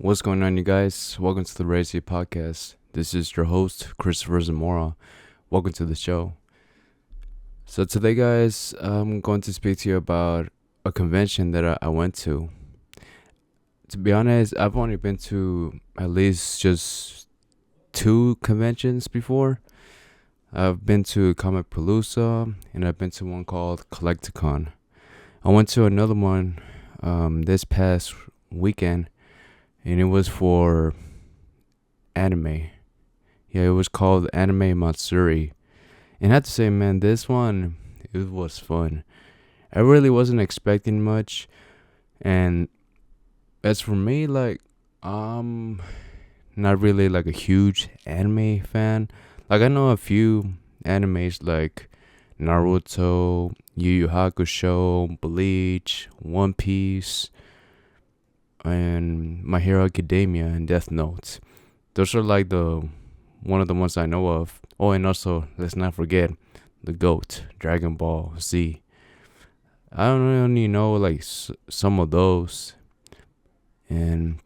What's going on, you guys? Welcome to the Racy Podcast. This is your host, Cristopher Zamora. Welcome to the show. So today, guys, I'm going to speak to you about a convention that I went to. To be honest, I've only been to at least just two conventions before. I've been to Comicpalooza and I've been to one called Collect A-Con. I went to another one this past weekend, and it was for anime. Yeah, it was called Anime Matsuri. And I have to say, man, this one, it was fun. I really wasn't expecting much. And as for me, I'm not really like a huge anime fan. Like, I know a few animes like Naruto, Yu Yu Hakusho, Bleach, One Piece, and My Hero Academia and Death Note. Those are like one of the ones I know of. Oh, and also let's not forget the GOAT, Dragon Ball Z. I don't only know like some of those, and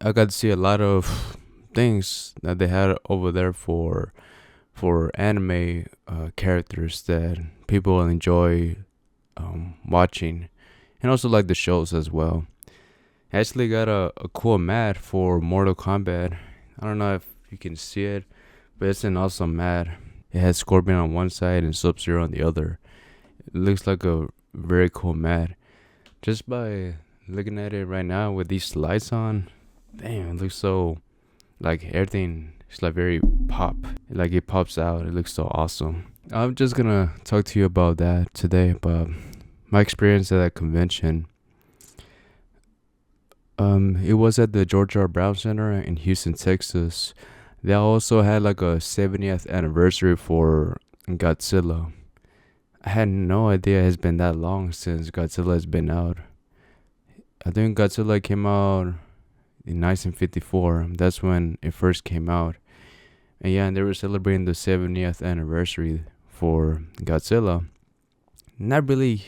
I got to see a lot of things that they had over there for anime characters that people will enjoy watching, and also like the shows as well. I actually got a cool mat for Mortal Kombat. I don't know if you can see it, but it's an awesome mat. It has Scorpion on one side and Sub-Zero on the other. It looks like a very cool mat. Just by looking at it right now with these lights on, damn, it looks so, like everything is like very pop. Like it pops out. It looks so awesome. I'm just gonna talk to you about that today, about my experience at that convention. It was at the George R. Brown Center in Houston, Texas. They also had like a 70th anniversary for Godzilla. I had no idea it's been that long since Godzilla has been out. I think Godzilla came out in 1954. That's when it first came out. And yeah, and they were celebrating the 70th anniversary for Godzilla. Not really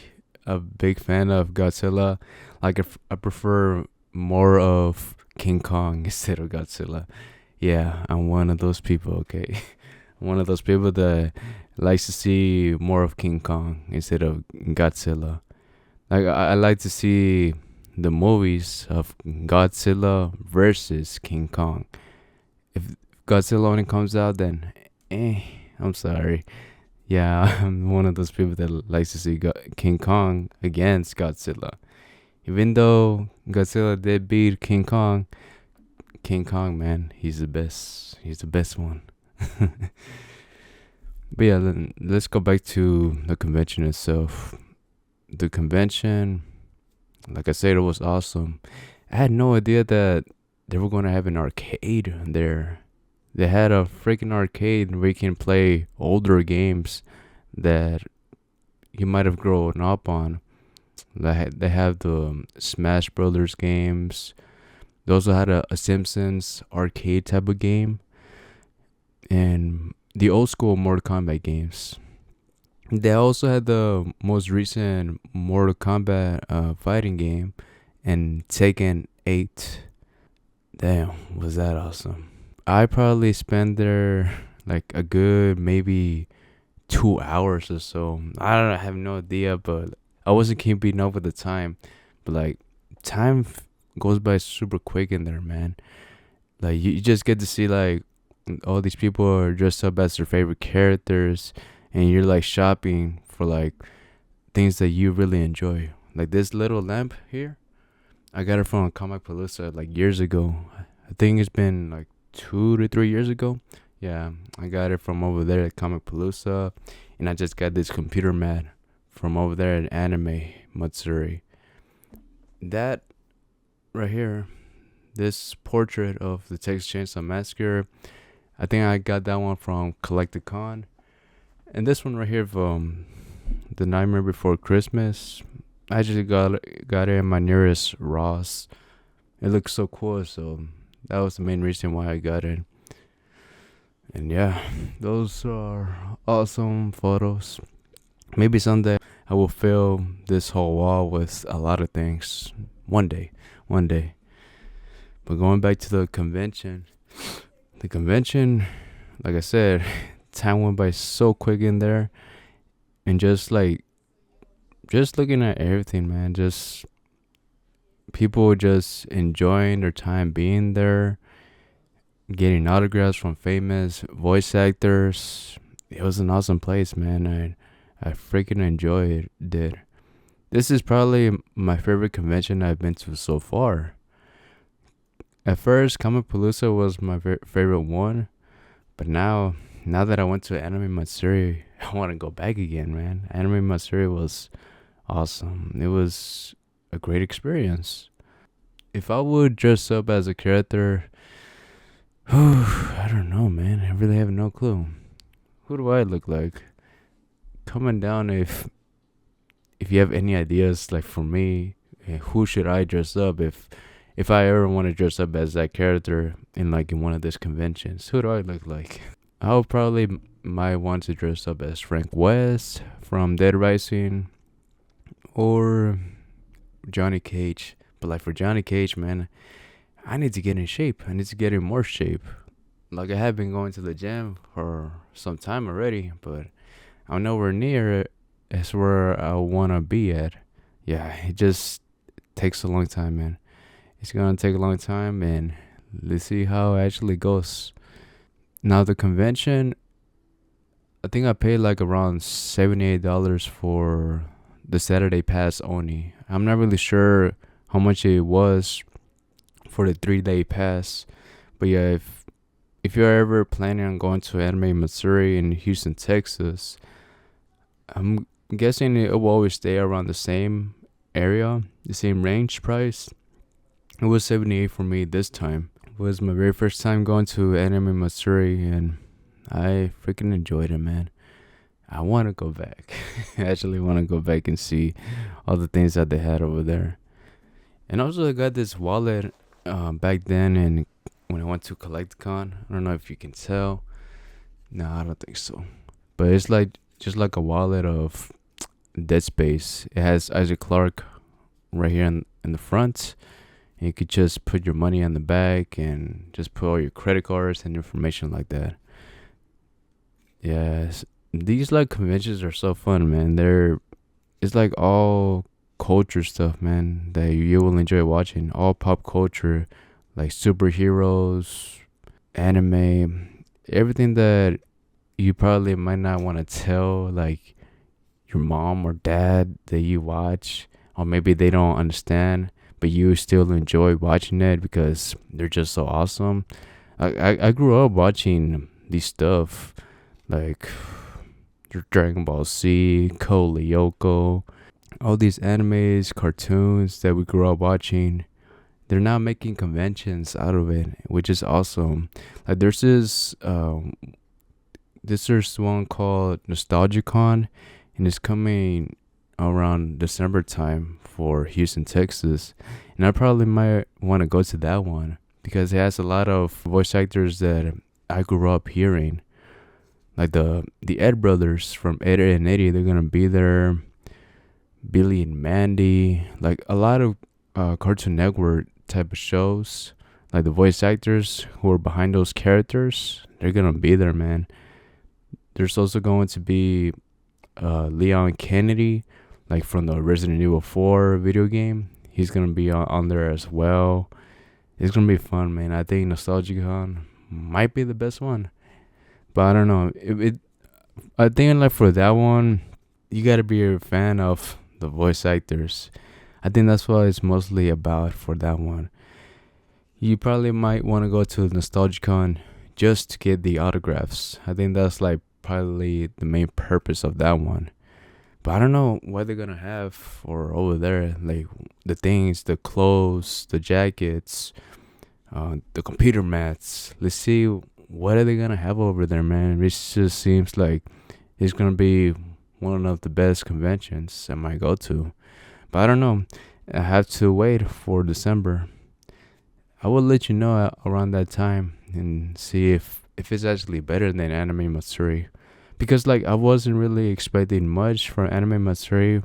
a big fan of Godzilla. Like I prefer more of King Kong instead of Godzilla. Yeah, I'm one of those people, okay? One of those people that likes to see more of King Kong instead of Godzilla. Like I like to see the movies of Godzilla versus King Kong. If Godzilla only comes out, then I'm sorry. Yeah, I'm one of those people that likes to see King Kong against Godzilla. Even though Godzilla did beat King Kong, man, he's the best. He's the best one. But yeah, let's go back to the convention itself. The convention, like I said, it was awesome. I had no idea that they were going to have an arcade there. They had a freaking arcade where you can play older games that you might have grown up on. They have the Smash Brothers games. They also had a Simpsons arcade type of game, and the old school Mortal Kombat games. They also had the most recent Mortal Kombat fighting game and Tekken 8. Damn, was that awesome. I probably spent there like a good maybe 2 hours or so. I have no idea, but I wasn't keeping up with the time. But like time goes by super quick in there, man. Like you just get to see like all these people are dressed up as their favorite characters, and you're like shopping for like things that you really enjoy. Like this little lamp here, I got it from Comicpalooza like years ago. I think it's been like 2 to 3 years ago. Yeah, I got it from over there at Comicpalooza, and I just got this computer mat from over there at Anime Matsuri. That right here, this portrait of the Texas Chainsaw Massacre, I think I got that one from Collect A-Con. And this one right here from The Nightmare Before Christmas, I just got it in my nearest Ross. It looks so cool, so that was the main reason why I got it. And yeah, those are awesome photos. Maybe someday I will fill this whole wall with a lot of things. One day. But going back to the convention, like I said, time went by so quick in there, and just looking at everything, man, just people just enjoying their time being there, getting autographs from famous voice actors. It was an awesome place, man. I freaking enjoyed it. This is probably my favorite convention I've been to so far. At first, Comicpalooza was my favorite one, but now that I went to Anime Matsuri, I want to go back again, man. Anime Matsuri was awesome. It was a great experience. If I would dress up as a character, I don't know, man. I really have no clue. Who do I look like? Comment down if you have any ideas, like for me, who should I dress up if I ever want to dress up as that character in one of these conventions. Who do I look like? I would probably might want to dress up as Frank West from Dead Rising or Johnny Cage. But like for Johnny Cage, man, I need to get in shape. I need to get in more shape. Like I have been going to the gym for some time already, but I'm nowhere near it as where I wanna be at. Yeah, it just takes a long time, man. It's gonna take a long time, and let's see how it actually goes. Now the convention, I think I paid like around $78 for the Saturday pass only. I'm not really sure how much it was for the 3-day pass, but yeah, if you're ever planning on going to Anime Matsuri in Houston, Texas, I'm guessing it will always stay around the same area, the same range price. It was 78 for me this time. It was my very first time going to Anime Matsuri, and I freaking enjoyed it, man. I want to go back. I actually want to go back and see all the things that they had over there. And also, I got this wallet back then, and when I went to Collect A-Con, I don't know if you can tell. No, I don't think so. But it's like just like a wallet of Dead Space. It has Isaac Clarke right here in the front. And you could just put your money on the back and just put all your credit cards and information like that. Yes, these like conventions are so fun, man. It's like all culture stuff, man, that you will enjoy watching. All pop culture, like superheroes, anime, everything that you probably might not want to tell like your mom or dad that you watch, or maybe they don't understand, but you still enjoy watching it because they're just so awesome. I grew up watching these stuff like Dragon Ball Z, Code Lyoko, all these animes, cartoons that we grew up watching. They're now making conventions out of it, which is awesome. Like there's this one called Nostalgicon, and it's coming around December time for Houston, Texas, and I probably might want to go to that one because it has a lot of voice actors that I grew up hearing, like the Ed brothers from Ed and Eddie. They're gonna be there. Billy and Mandy, like a lot of Cartoon Network type of shows, like the voice actors who are behind those characters, they're gonna be there, man. There's also going to be Leon Kennedy, like from the Resident Evil 4 video game. He's gonna be on there as well. It's gonna be fun, man. I think Nostalgicon might be the best one, but I don't know. I think like for that one, you gotta be a fan of the voice actors. I think that's what it's mostly about for that one. You probably might want to go to Nostalgicon just to get the autographs. I think that's like probably the main purpose of that one. But I don't know what they're gonna have for over there, like the things, the clothes, the jackets, the computer mats. Let's see what are they gonna have over there, man. It just seems like it's gonna be one of the best conventions I might go to. But I don't know. I have to wait for December. I will let you know around that time and see if it's actually better than Anime Matsuri. Because like I wasn't really expecting much from Anime Matsuri,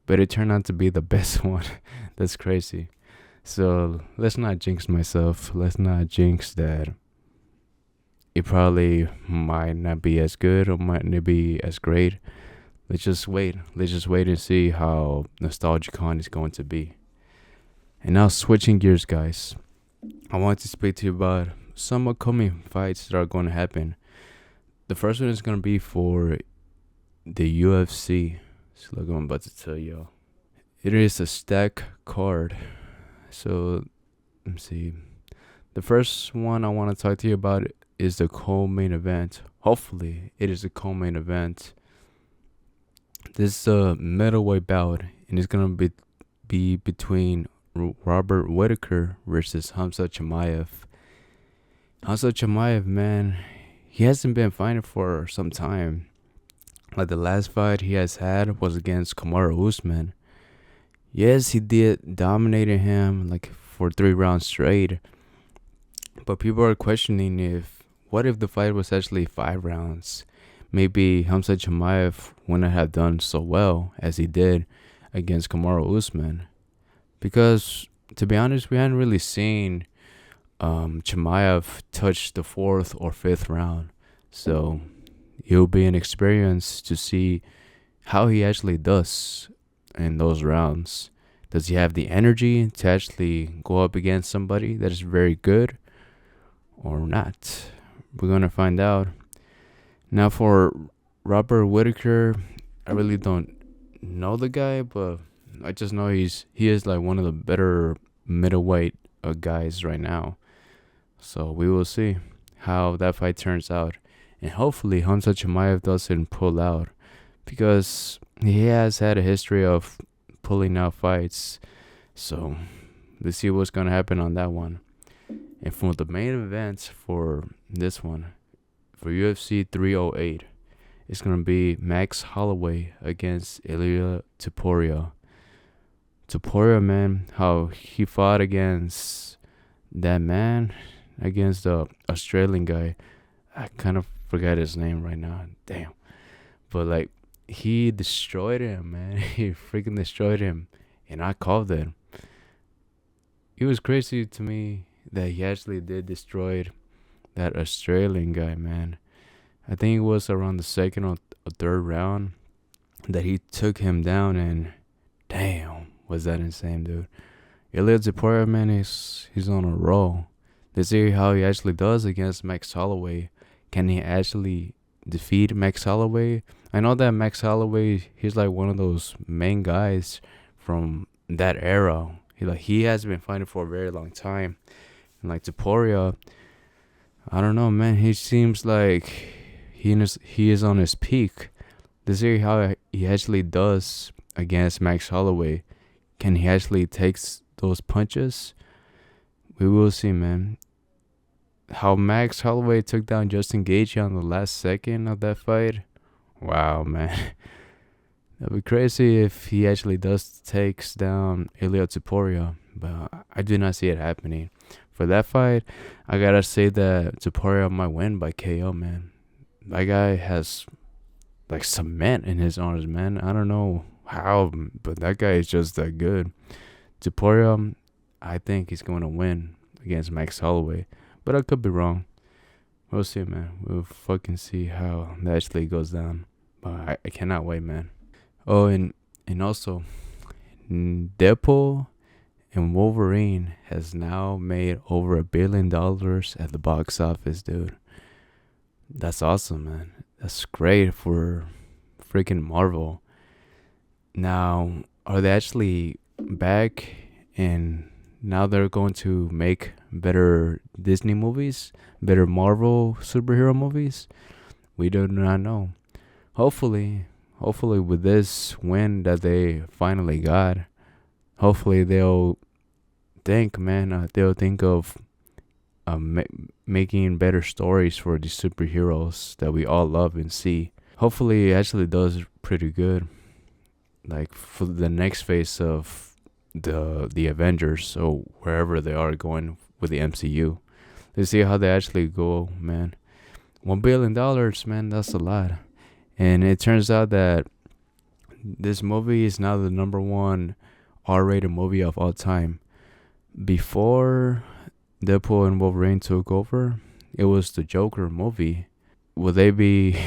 but it turned out to be the best one. That's crazy. So let's not jinx myself. Let's not jinx that it probably might not be as good or might not be as great. Let's just wait. Let's just wait and see how NostalgiaCon is going to be. And now switching gears, guys. I want to speak to you about some upcoming fights that are going to happen. The first one is going to be for the UFC. So look what I'm about to tell y'all. It is a stack card. So let me see. The first one I want to talk to you about is the co-main event. Hopefully, it is a co-main event. This is a middleweight bout, and it's gonna be between Robert Whitaker versus Hamza Chimaev. Hamza Chimaev, man, he hasn't been fighting for some time. Like the last fight he has had was against Kamaru Usman. Yes, he did dominated him like for 3 rounds straight. But people are questioning what if the fight was actually 5 rounds? Maybe Hamza Chimaev wouldn't have done so well as he did against Kamaru Usman. Because, to be honest, we hadn't really seen Chimaev touch the 4th or 5th round. So, it'll be an experience to see how he actually does in those rounds. Does he have the energy to actually go up against somebody that is very good or not? We're going to find out. Now for Robert Whitaker, I really don't know the guy, but I just know he is like one of the better middleweight guys right now. So we will see how that fight turns out. And hopefully Hamza Chimaev doesn't pull out, because he has had a history of pulling out fights. So let's see what's going to happen on that one. And for the main event for this one, for UFC 308, it's going to be Max Holloway against Ilia Topuria. Topuria, man, how he fought against that man, against the Australian guy. I kind of forgot his name right now. Damn. But, like, he destroyed him, man. He freaking destroyed him. And I called it. It was crazy to me that he actually did destroy that Australian guy, man. I think it was around the 2nd or 3rd round that he took him down, and damn, was that insane, dude. Ilia Topuria, man, he's on a roll. Let's see how he actually does against Max Holloway. Can he actually defeat Max Holloway? I know that Max Holloway, he's like one of those main guys from that era. He has been fighting for a very long time. And like Topuria, I don't know, man. He seems like he is on his peak. Let's see how he actually does against Max Holloway. Can he actually take those punches? We will see, man. How Max Holloway took down Justin Gaethje on the last second of that fight. Wow, man. That'd be crazy if he actually takes down Ilia Topuria. But I do not see it happening. For that fight, I gotta say that Topuria might win by KO, man. That guy has like cement in his arms, man. I don't know how, but that guy is just that good. Topuria, I think he's going to win against Max Holloway, but I could be wrong. We'll see, man. We'll fucking see how that actually goes down. But I cannot wait, man. Oh, and also, Deadpool and Wolverine has now made over $1 billion at the box office, dude. That's awesome, man. That's great for freaking Marvel. Now, are they actually back and now they're going to make better Disney movies, better Marvel superhero movies? We do not know. Hopefully with this win that they finally got, hopefully they'll think, man, they'll think of making better stories for the superheroes that we all love and see. Hopefully it actually does pretty good, like for the next phase of the Avengers or wherever they are going with the MCU. Let's see how they actually go, man. $1 billion, man, that's a lot. And it turns out that this movie is now the #1 R-rated movie of all time. before Deadpool and Wolverine took over, it was the Joker movie. Will they be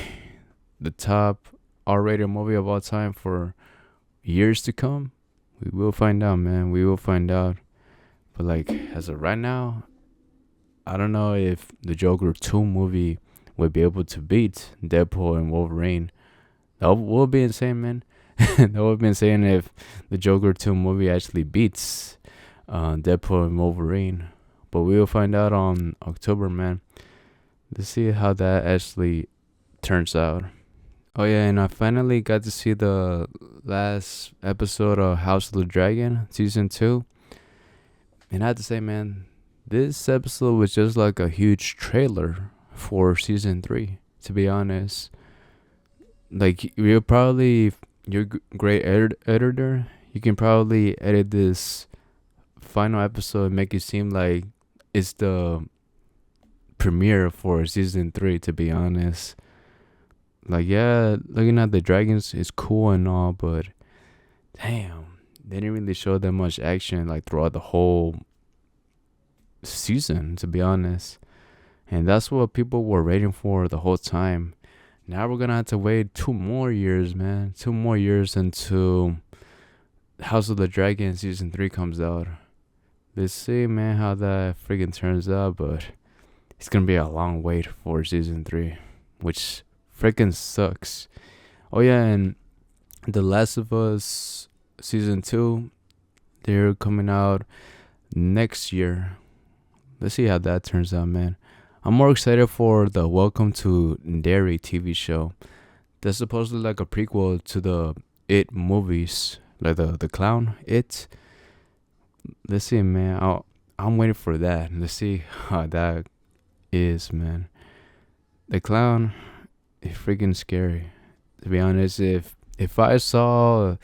the top R-rated movie of all time for years to come? We will find out, man. We will find out. But like as of right now, I don't know if the Joker 2 movie would be able to beat Deadpool and Wolverine. That would be insane, man. That would be insane if the Joker 2 movie actually beats Deadpool and Wolverine. But we will find out on October, man. Let's see how that actually turns out. Oh yeah, and I finally got to see the last episode of House of the Dragon season 2. And I have to say, man, this episode was just like a huge trailer for season 3, to be honest. Like, you're probably, you're great editor, you can probably edit this final episode and make it seem like it's the premiere for season 3, to be honest. Like, yeah, looking at the dragons is cool and all, but damn, they didn't really show that much action like throughout the whole season, to be honest. And that's what people were waiting for the whole time. Now we're gonna have to wait 2 more years, man. 2 more years until House of the Dragon season 3 comes out. Let's see, man, how that freaking turns out, but it's gonna be a long wait for season 3, which freaking sucks. Oh yeah, and The Last of Us season 2, they're coming out next year. Let's see how that turns out, man. I'm more excited for the Welcome to Derry TV show. That's supposedly like a prequel to the It movies, like the clown It. Let's see, man. I'm waiting for that. Let's see how that is, man. The clown is freaking scary. To be honest, if I saw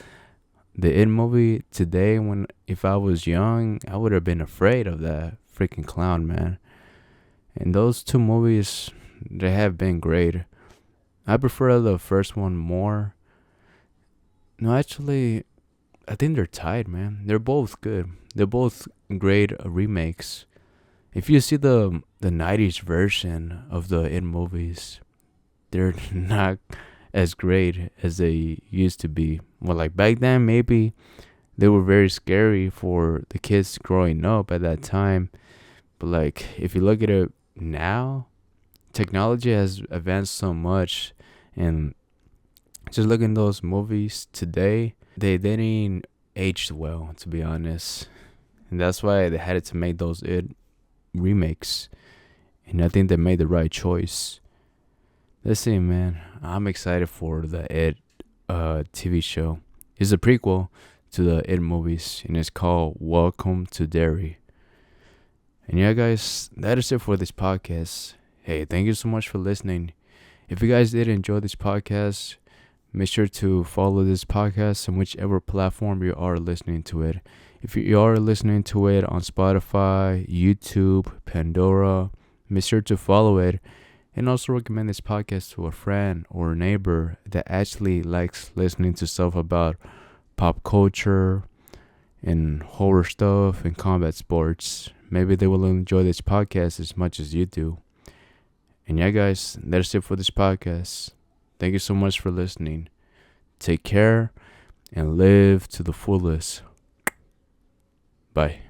the It movie today, if I was young, I would have been afraid of that freaking clown, man. And those 2 movies, they have been great. I prefer the first one more. No, actually, I think they're tied, man. They're both good. They're both great remakes. If you see the 90s version of the It movies, they're not as great as they used to be. Well, like back then, maybe they were very scary for the kids growing up at that time. But like, if you look at it now, technology has advanced so much, and just looking at those movies today, they didn't age well, to be honest. And that's why they had to make those It remakes. And I think they made the right choice. Let's see, man. I'm excited for the It TV show. It's a prequel to the It movies, and it's called Welcome to Derry. And yeah, guys, that is it for this podcast. Hey, thank you so much for listening. If you guys did enjoy this podcast, make sure to follow this podcast on whichever platform you are listening to it. If you are listening to it on Spotify, YouTube, Pandora, make sure to follow it. And also recommend this podcast to a friend or a neighbor that actually likes listening to stuff about pop culture and horror stuff and combat sports. Maybe they will enjoy this podcast as much as you do. And yeah, guys, that's it for this podcast. Thank you so much for listening. Take care and live to the fullest. Bye.